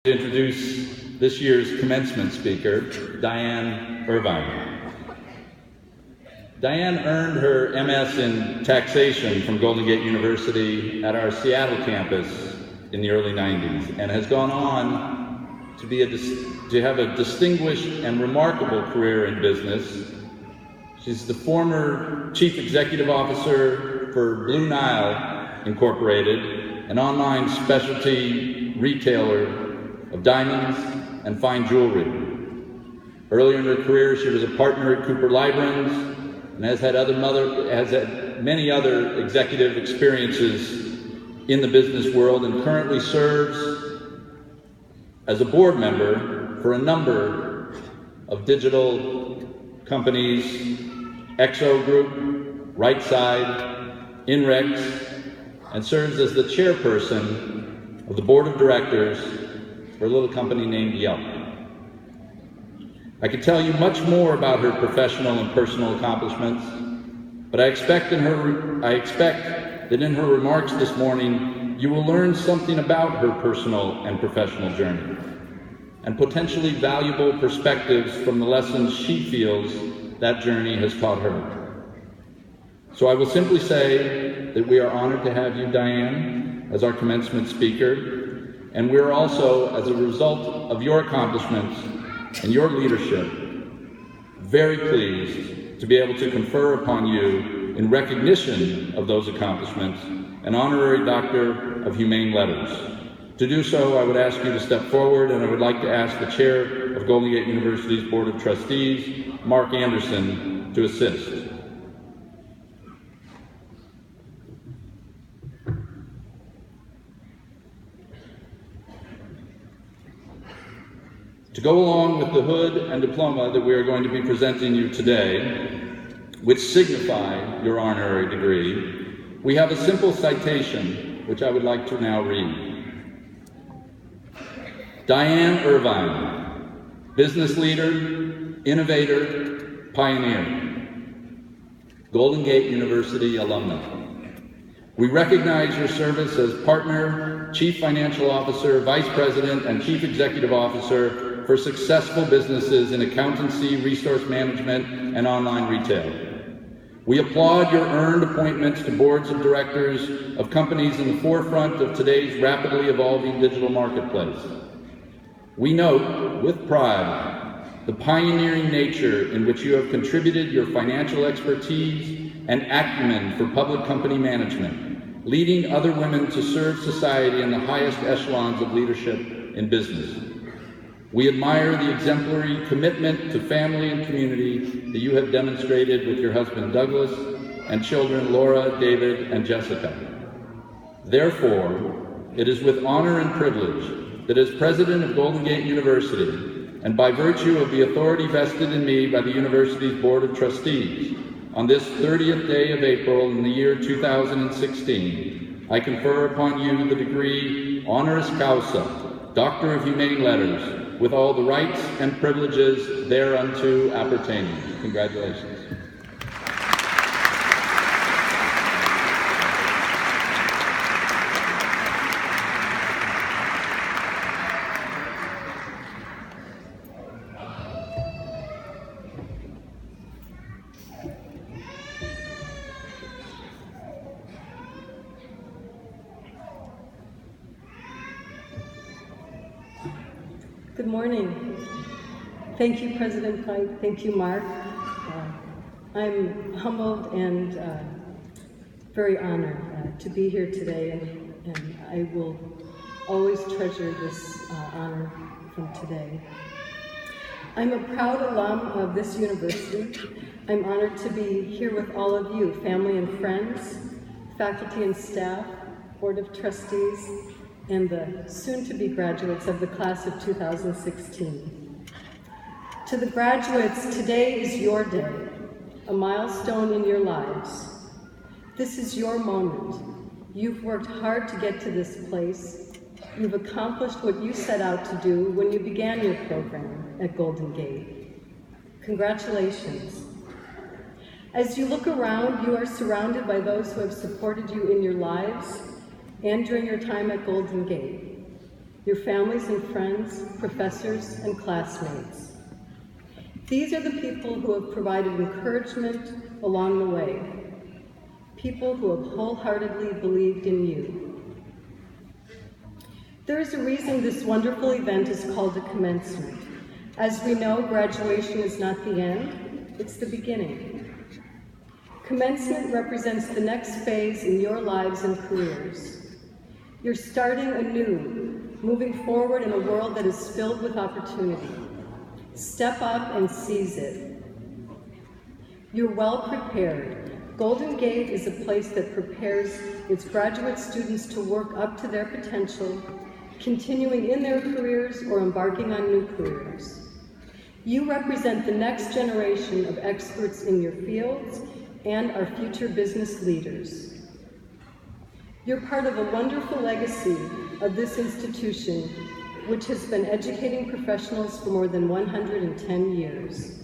To introduce this year's commencement speaker, Diane Irvine. Diane earned her MS in taxation from Golden Gate University at our Seattle campus in the early 90s and has gone on to have a distinguished and remarkable career in business. She's the former Chief Executive Officer for Blue Nile Incorporated, an online specialty retailer of diamonds and fine jewelry. Earlier in her career, she was a partner at Cooper Lybrand and has had many other executive experiences in the business world and currently serves as a board member for a number of digital companies, Exo Group, Right Side, Inrex, and serves as the chairperson of the board of directors for a little company named Yelp. I could tell you much more about her professional and personal accomplishments, but I expect that in her remarks this morning, you will learn something about her personal and professional journey, and potentially valuable perspectives from the lessons she feels that journey has taught her. So I will simply say that we are honored to have you, Diane, as our commencement speaker. And we're also, as a result of your accomplishments and your leadership, very pleased to be able to confer upon you, in recognition of those accomplishments, an honorary Doctor of Humane Letters. To do so, I would ask you to step forward, and I would like to ask the Chair of Golden Gate University's Board of Trustees, Mark Anderson, to assist. To go along with the hood and diploma that we are going to be presenting you today, which signify your honorary degree, we have a simple citation, which I would like to now read. Diane Irvine, business leader, innovator, pioneer, Golden Gate University alumna. We recognize your service as partner, chief financial officer, vice president, and chief executive officer for successful businesses in accountancy, resource management, and online retail. We applaud your earned appointments to boards of directors of companies in the forefront of today's rapidly evolving digital marketplace. We note with pride the pioneering nature in which you have contributed your financial expertise and acumen for public company management, leading other women to serve society in the highest echelons of leadership in business. We admire the exemplary commitment to family and community that you have demonstrated with your husband Douglas and children Laura, David, and Jessica. Therefore, it is with honor and privilege that as president of Golden Gate University, and by virtue of the authority vested in me by the university's Board of Trustees, on this 30th day of April in the year 2016, I confer upon you the degree honoris causa, Doctor of Humane Letters, with all the rights and privileges thereunto appertaining. Congratulations. Good morning. Thank you, President Pike. Thank you, Mark. I'm humbled and very honored to be here today, and I will always treasure this honor from today. I'm a proud alum of this university. I'm honored to be here with all of you, family and friends, faculty and staff, Board of Trustees, and the soon-to-be graduates of the class of 2016. To the graduates, today is your day, a milestone in your lives. This is your moment. You've worked hard to get to this place. You've accomplished what you set out to do when you began your program at Golden Gate. Congratulations. As you look around, you are surrounded by those who have supported you in your lives and during your time at Golden Gate. your families and friends, professors and classmates. These are the people who have provided encouragement along the way, people who have wholeheartedly believed in you. There is a reason this wonderful event is called a commencement. As we know, graduation is not the end, it's the beginning. Commencement represents the next phase in your lives and careers. You're starting anew, moving forward in a world that is filled with opportunity. Step up and seize it. You're well prepared. Golden Gate is a place that prepares its graduate students to work up to their potential, continuing in their careers or embarking on new careers. You represent the next generation of experts in your fields and our future business leaders. You're part of a wonderful legacy of this institution, which has been educating professionals for more than 110 years.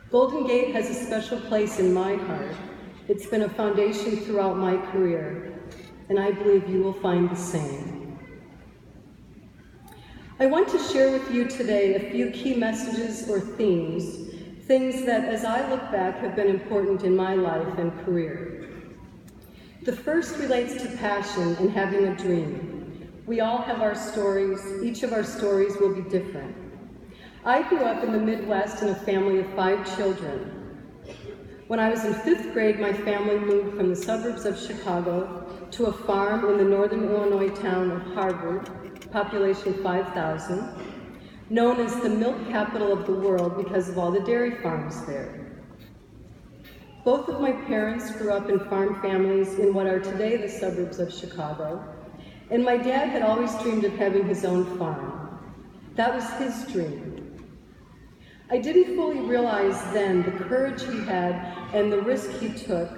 Golden Gate has a special place in my heart. It's been a foundation throughout my career, and I believe you will find the same. I want to share with you today a few key messages or themes, things that, as I look back, have been important in my life and career. The first relates to passion and having a dream. We all have our stories. Each of our stories will be different. I grew up in the Midwest in a family of 5 children. When I was in 5th grade, my family moved from the suburbs of Chicago to a farm in the northern Illinois town of Harvard, population 5,000, known as the milk capital of the world because of all the dairy farms there. Both of my parents grew up in farm families in what are today the suburbs of Chicago, and my dad had always dreamed of having his own farm. That was his dream. I didn't fully realize then the courage he had and the risk he took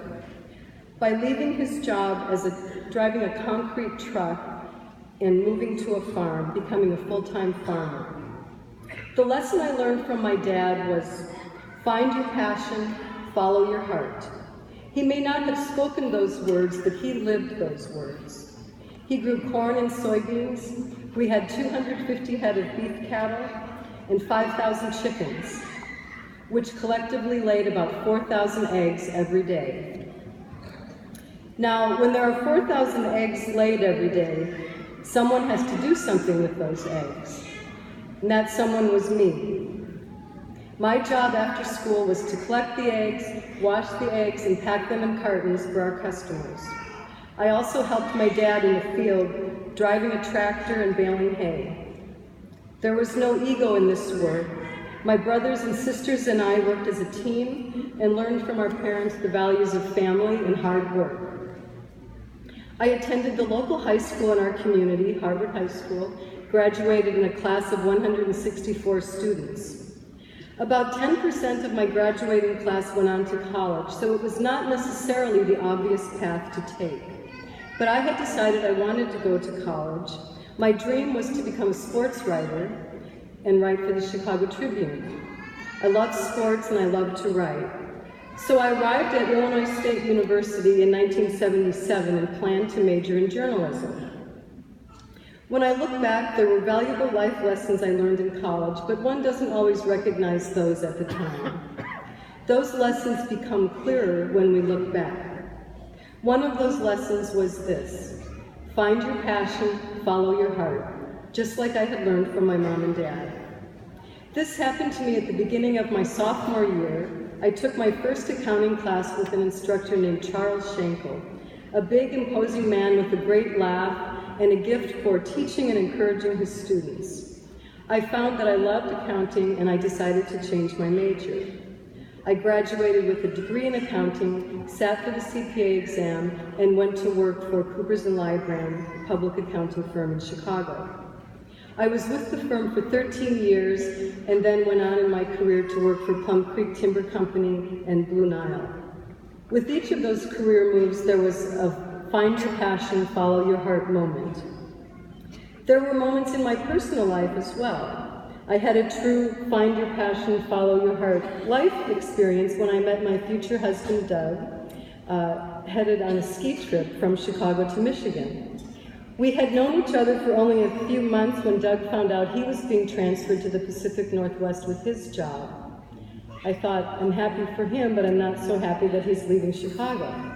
by leaving his job as driving a concrete truck and moving to a farm, becoming a full-time farmer. The lesson I learned from my dad was, find your passion, follow your heart. He may not have spoken those words, but he lived those words. He grew corn and soybeans. We had 250 head of beef cattle and 5,000 chickens, which collectively laid about 4,000 eggs every day. Now, when there are 4,000 eggs laid every day, someone has to do something with those eggs, and that someone was me. My job after school was to collect the eggs, wash the eggs, and pack them in cartons for our customers. I also helped my dad in the field, driving a tractor and baling hay. There was no ego in this work. My brothers and sisters and I worked as a team and learned from our parents the values of family and hard work. I attended the local high school in our community, Harvard High School, graduated in a class of 164 students. About 10% of my graduating class went on to college, so it was not necessarily the obvious path to take. But I had decided I wanted to go to college. My dream was to become a sports writer and write for the Chicago Tribune. I loved sports and I loved to write. So I arrived at Illinois State University in 1977 and planned to major in journalism. When I look back, there were valuable life lessons I learned in college, but one doesn't always recognize those at the time. Those lessons become clearer when we look back. One of those lessons was this: find your passion, follow your heart, just like I had learned from my mom and dad. This happened to me at the beginning of my sophomore year. I took my first accounting class with an instructor named Charles Schenkel, a big, imposing man with a great laugh and a gift for teaching and encouraging his students. I found that I loved accounting and I decided to change my major. I graduated with a degree in accounting, sat for the CPA exam, and went to work for Coopers & Lybrand, a public accounting firm in Chicago. I was with the firm for 13 years and then went on in my career to work for Plum Creek Timber Company and Blue Nile. With each of those career moves, there was a find your passion, follow your heart moment. There were moments in my personal life as well. I had a true find your passion, follow your heart life experience when I met my future husband, Doug, headed on a ski trip from Chicago to Michigan. We had known each other for only a few months when Doug found out he was being transferred to the Pacific Northwest with his job. I thought, I'm happy for him, but I'm not so happy that he's leaving Chicago.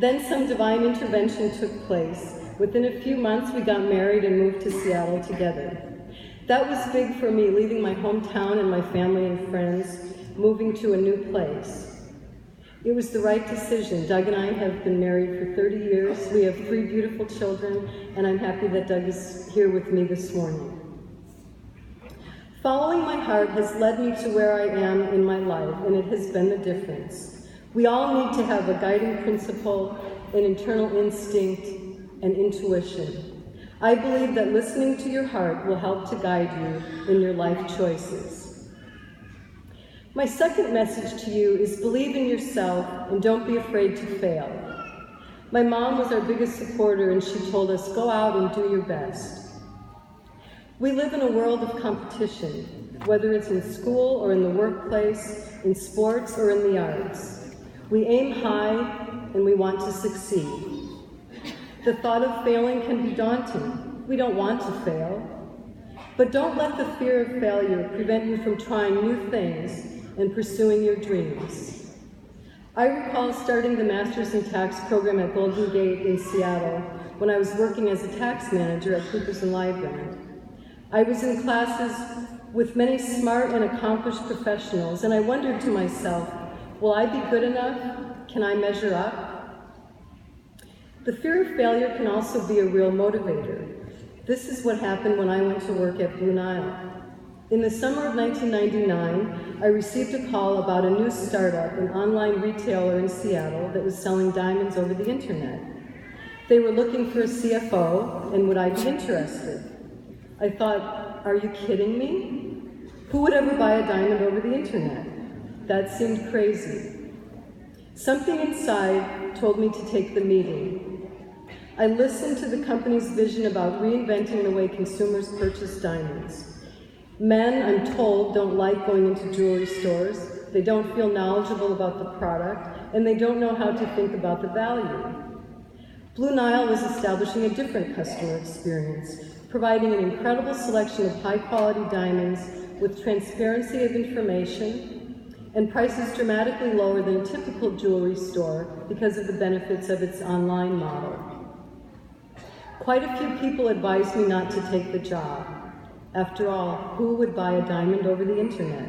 Then some divine intervention took place. Within a few months, we got married and moved to Seattle together. That was big for me, leaving my hometown and my family and friends, moving to a new place. It was the right decision. Doug and I have been married for 30 years. We have 3 beautiful children, and I'm happy that Doug is here with me this morning. Following my heart has led me to where I am in my life, and it has been the difference. We all need to have a guiding principle, an internal instinct, and intuition. I believe that listening to your heart will help to guide you in your life choices. My second message to you is believe in yourself and don't be afraid to fail. My mom was our biggest supporter, and she told us, go out and do your best. We live in a world of competition, whether it's in school or in the workplace, in sports or in the arts. We aim high and we want to succeed. The thought of failing can be daunting. We don't want to fail. But don't let the fear of failure prevent you from trying new things and pursuing your dreams. I recall starting the Master's in Tax program at Golden Gate in Seattle when I was working as a tax manager at Coopers & Lybrand. I was in classes with many smart and accomplished professionals, and I wondered to myself, will I be good enough? Can I measure up? The fear of failure can also be a real motivator. This is what happened when I went to work at Blue Nile. In the summer of 1999, I received a call about a new startup, an online retailer in Seattle that was selling diamonds over the internet. They were looking for a CFO, and would I be interested? I thought, are you kidding me? Who would ever buy a diamond over the internet? That seemed crazy. Something inside told me to take the meeting. I listened to the company's vision about reinventing the way consumers purchase diamonds. Men, I'm told, don't like going into jewelry stores. They don't feel knowledgeable about the product, and they don't know how to think about the value. Blue Nile was establishing a different customer experience, providing an incredible selection of high-quality diamonds with transparency of information and prices dramatically lower than a typical jewelry store because of the benefits of its online model. Quite a few people advised me not to take the job. After all, who would buy a diamond over the internet?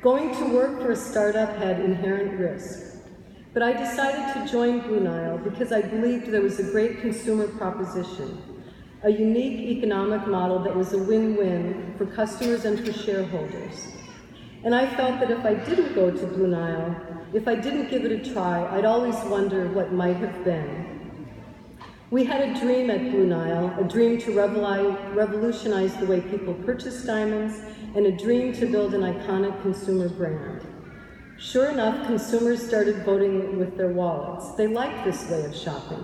Going to work for a startup had inherent risk, but I decided to join Blue Nile because I believed there was a great consumer proposition, a unique economic model that was a win-win for customers and for shareholders. And I felt that if I didn't go to Blue Nile, if I didn't give it a try, I'd always wonder what might have been. We had a dream at Blue Nile, a dream to revolutionize the way people purchase diamonds, and a dream to build an iconic consumer brand. Sure enough, consumers started voting with their wallets. They liked this way of shopping.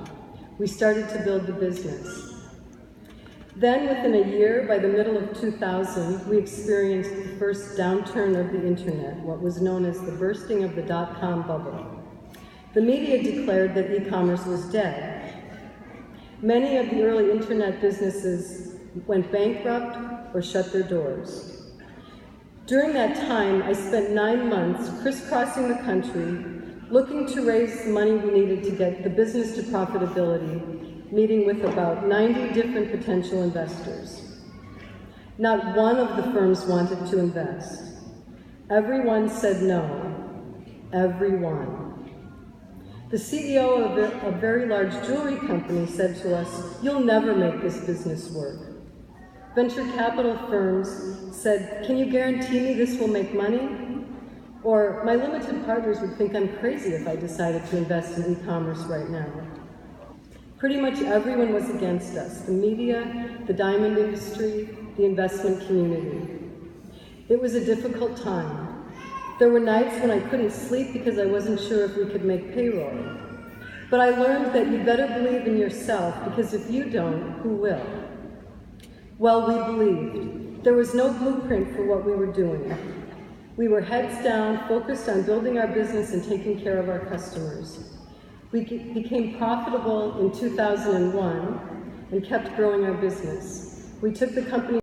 We started to build the business. Then, within a year, by the middle of 2000, we experienced the first downturn of the internet, what was known as the bursting of the dot-com bubble. The media declared that e-commerce was dead. Many of the early internet businesses went bankrupt or shut their doors. During that time, I spent 9 months crisscrossing the country, looking to raise the money we needed to get the business to profitability, meeting with about 90 different potential investors. Not one of the firms wanted to invest. Everyone said no. Everyone. The CEO of a very large jewelry company said to us, "You'll never make this business work." Venture capital firms said, "Can you guarantee me this will make money?" Or, "My limited partners would think I'm crazy if I decided to invest in e-commerce right now." Pretty much everyone was against us: the media, the diamond industry, the investment community. It was a difficult time. There were nights when I couldn't sleep because I wasn't sure if we could make payroll. But I learned that you better believe in yourself, because if you don't, who will? Well, we believed. There was no blueprint for what we were doing. We were heads down, focused on building our business and taking care of our customers. We became profitable in 2001 and kept growing our business. We took the company